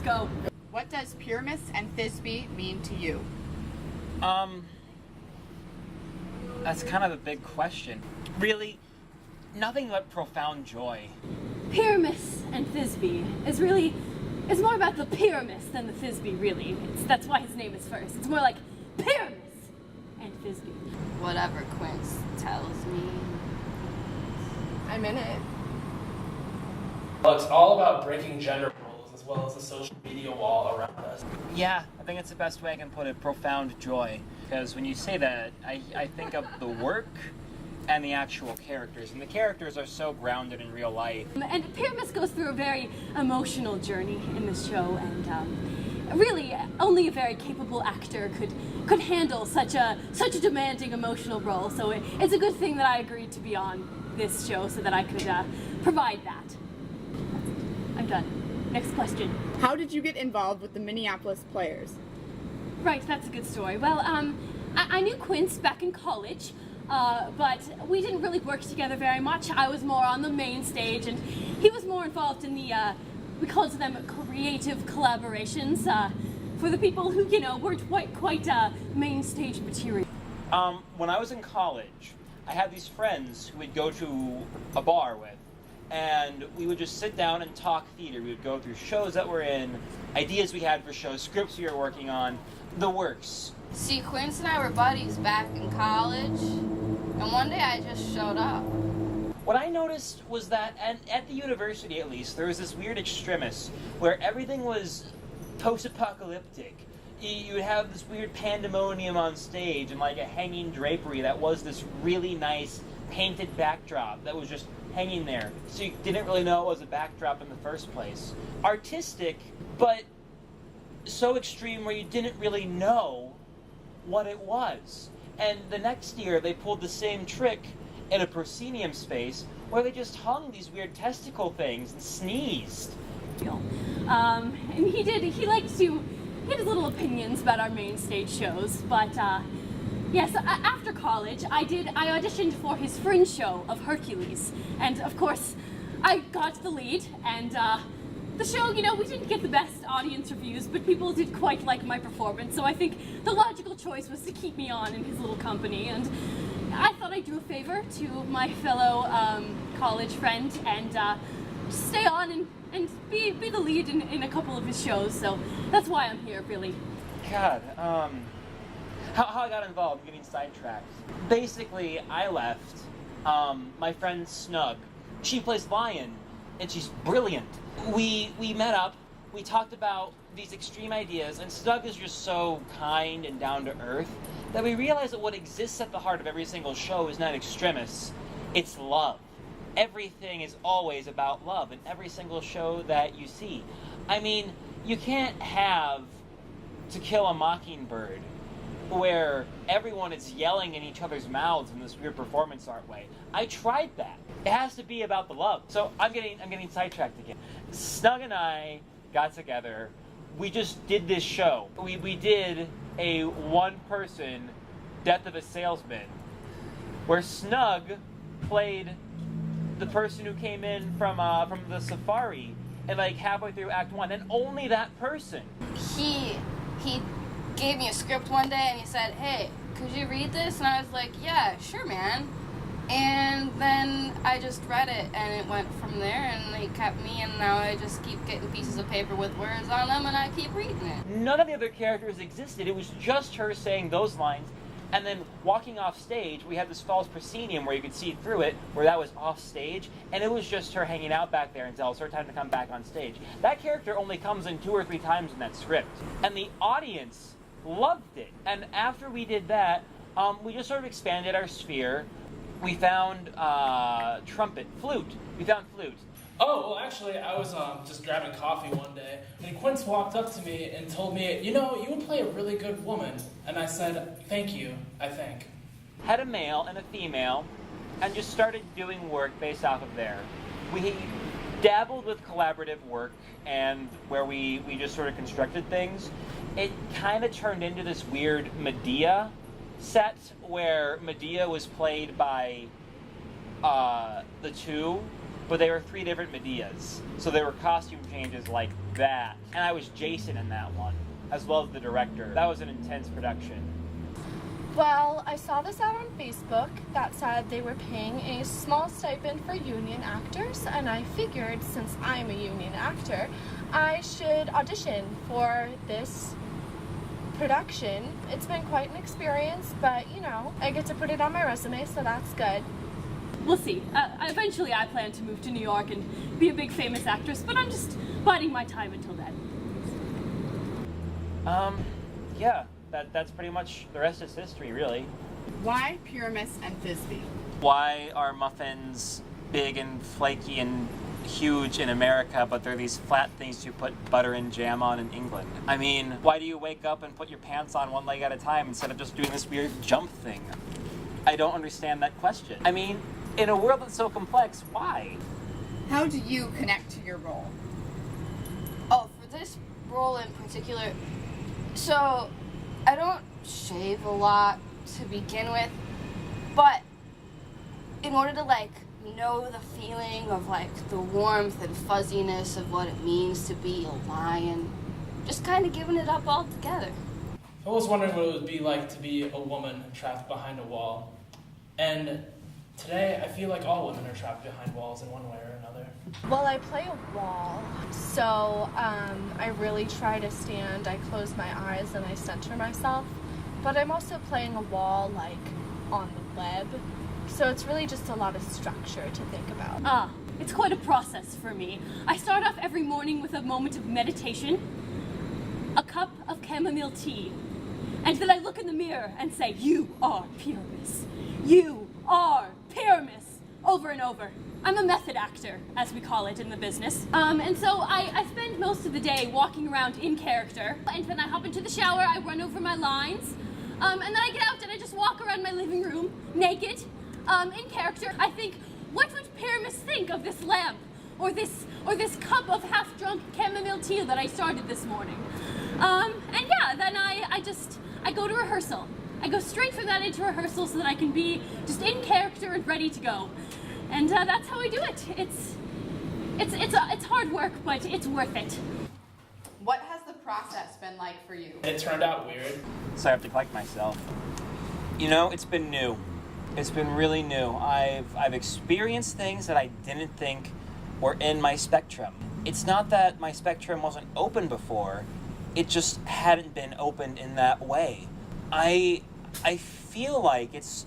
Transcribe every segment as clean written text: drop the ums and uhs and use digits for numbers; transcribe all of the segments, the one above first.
go. What does Pyramus and Thisbe mean to you? That's kind of a big question. Really, nothing but profound joy. Pyramus and Thisbe is more about the Pyramus than the Thisbe, really. That's why his name is first. It's more like Pyramus and Thisbe. Whatever Quince tells me. I'm in it. Well, it's all about breaking gender roles as well as the social media wall around us. Yeah, I think it's the best way I can put it, profound joy. Because when you say that, I think of the work and the actual characters. And the characters are so grounded in real life. And Pyramus goes through a very emotional journey in this show, and really only a very capable actor could handle such a demanding emotional role. So it's a good thing that I agreed to be on this show so that I could provide that. I'm done. Next question. How did you get involved with the Minneapolis Players? Right, that's a good story. Well, I knew Quince back in college, but we didn't really work together very much. I was more on the main stage, and he was more involved in the, we called them creative collaborations, for the people who, weren't quite main stage material. When I was in college, I had these friends who would go to a bar with, and we would just sit down and talk theater. We would go through shows that we're in, ideas we had for shows, scripts we were working on, the works. See, Quince and I were buddies back in college, and one day I just showed up. What I noticed was that, and at the university at least, there was this weird extremis where everything was post-apocalyptic. You would have this weird pandemonium on stage and like a hanging drapery that was this really nice painted backdrop that was just hanging there. So you didn't really know it was a backdrop in the first place. Artistic, but so extreme where you didn't really know what it was. And the next year they pulled the same trick in a proscenium space where they just hung these weird testicle things and sneezed. And he had his little opinions about our main stage shows, but yes, after college, I auditioned for his fringe show of Hercules, and of course, I got the lead, and the show, we didn't get the best audience reviews, but people did quite like my performance, so I think the logical choice was to keep me on in his little company, and I thought I'd do a favor to my fellow college friend and stay on and be the lead in a couple of his shows, so that's why I'm here, really. God, how I got involved, getting sidetracked. Basically, I left. My friend Snug, she plays Lion, and she's brilliant. We met up, we talked about these extreme ideas, and Snug is just so kind and down to earth that we realized that what exists at the heart of every single show is not extremis, it's love. Everything is always about love in every single show that you see. I mean, you can't have To Kill a Mockingbird where everyone is yelling in each other's mouths in this weird performance art way. I tried that. It has to be about the love. So I'm getting sidetracked again. Snug and I got together. We just did this show. We did a one-person Death of a Salesman where Snug played the person who came in from the safari and like halfway through Act 1, and only that person. He gave me a script one day and he said, "Hey, could you read this?" And I was like, "Yeah, sure, man." And then I just read it and it went from there, and he kept me, and now I just keep getting pieces of paper with words on them and I keep reading it. None of the other characters existed. It was just her saying those lines. And then walking off stage, we had this false proscenium where you could see through it, where that was off stage, and it was just her hanging out back there until it's her time to come back on stage. That character only comes in 2 or 3 times in that script. And the audience loved it. And after we did that, we just sort of expanded our sphere. We found Flute. We found Flute. Oh, well, actually, I was just grabbing coffee one day, and Quince walked up to me and told me, "You would play a really good woman." And I said, "Thank you, I think." Had a male and a female, and just started doing work based off of there. We dabbled with collaborative work, and where we just sort of constructed things. It kind of turned into this weird Medea set, where Medea was played by the two, but they were 3 different Medeas. So there were costume changes like that. And I was Jason in that one, as well as the director. That was an intense production. Well, I saw this ad on Facebook that said they were paying a small stipend for union actors, and I figured since I'm a union actor, I should audition for this production. It's been quite an experience, but you know, I get to put it on my resume, so that's good. We'll see. Eventually I plan to move to New York and be a big famous actress, but I'm just biding my time until then. Yeah, that's pretty much the rest is history, really. Why Pyramus and Thisbe? Why are muffins big and flaky and huge in America, but they're these flat things you put butter and jam on in England? I mean, why do you wake up and put your pants on one leg at a time instead of just doing this weird jump thing? I don't understand that question. I mean, in a world that's so complex, why? How do you connect to your role? Oh, for this role in particular, so I don't shave a lot to begin with, but in order to like know the feeling of like the warmth and fuzziness of what it means to be a lion, just kind of giving it up all together. I was wondering what it would be like to be a woman trapped behind a wall. And today, I feel like all women are trapped behind walls in one way or another. Well, I play a wall, so I really try to stand. I close my eyes and I center myself, but I'm also playing a wall like on the web, so it's really just a lot of structure to think about. It's quite a process for me. I start off every morning with a moment of meditation, a cup of chamomile tea, and then I look in the mirror and say, "You are Pyramus. You are Pyramus," over and over. I'm a method actor, as we call it in the business. And so I spend most of the day walking around in character, and then I hop into the shower, I run over my lines, and then I get out and I just walk around my living room, naked, in character. I think, what would Pyramus think of this lamp, or this cup of half-drunk chamomile tea that I started this morning? And yeah, then I go to rehearsal. I go straight from that into rehearsal so that I can be just in character and ready to go. And that's how I do it. It's hard work, but it's worth it. What has the process been like for you? It turned out weird. So I have to collect myself. You know, it's been new. It's been really new. I've experienced things that I didn't think were in my spectrum. It's not that my spectrum wasn't open before, it just hadn't been opened in that way. I feel like it's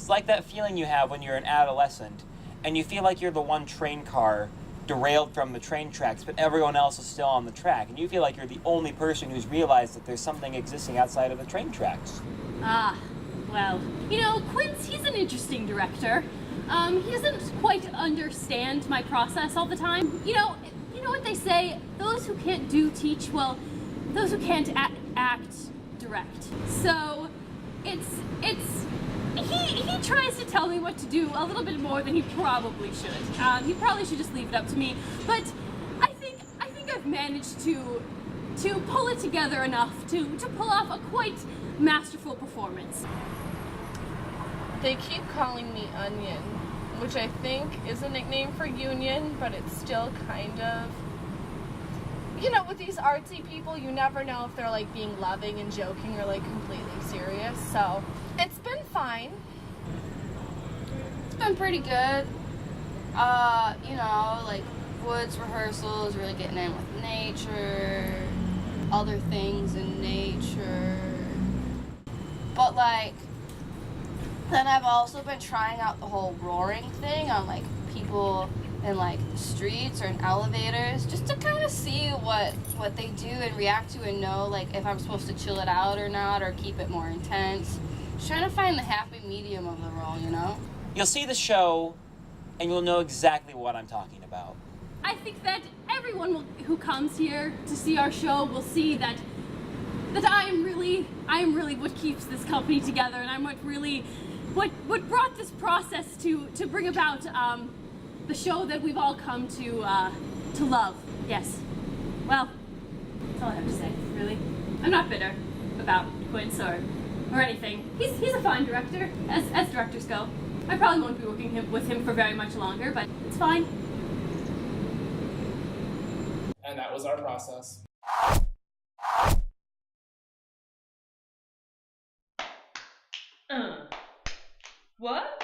like that feeling you have when you're an adolescent and you feel like you're the one train car derailed from the train tracks, but everyone else is still on the track, and you feel like you're the only person who's realized that there's something existing outside of the train tracks. Well, you know, Quince, he's an interesting director. He doesn't quite understand my process all the time. You know what they say, those who can't do teach, well, those who can't act direct. So he tries to tell me what to do a little bit more than he probably should. He probably should just leave it up to me, but I think I've managed to pull it together enough to pull off a quite masterful performance. They keep calling me Onion, which I think is a nickname for Union, but it's still kind of... You know, with these artsy people, you never know if they're like being loving and joking or like completely serious, so it's been fine. It's been pretty good. You know, like woods rehearsals, really getting in with nature, other things in nature. But like, then I've also been trying out the whole roaring thing on like people in like the streets or in elevators, just to kind of see what they do and react to and know like if I'm supposed to chill it out or not or keep it more intense. Just trying to find the happy medium of the role, you know? You'll see the show and you'll know exactly what I'm talking about. I think that everyone who comes here to see our show will see that I am really what keeps this company together, and I'm what brought this process to bring about the show that we've all come to love. Yes. Well, that's all I have to say, really. I'm not bitter about Quince or anything. He's a fine director, as directors go. I probably won't be working with him for very much longer, but it's fine. And that was our process. What?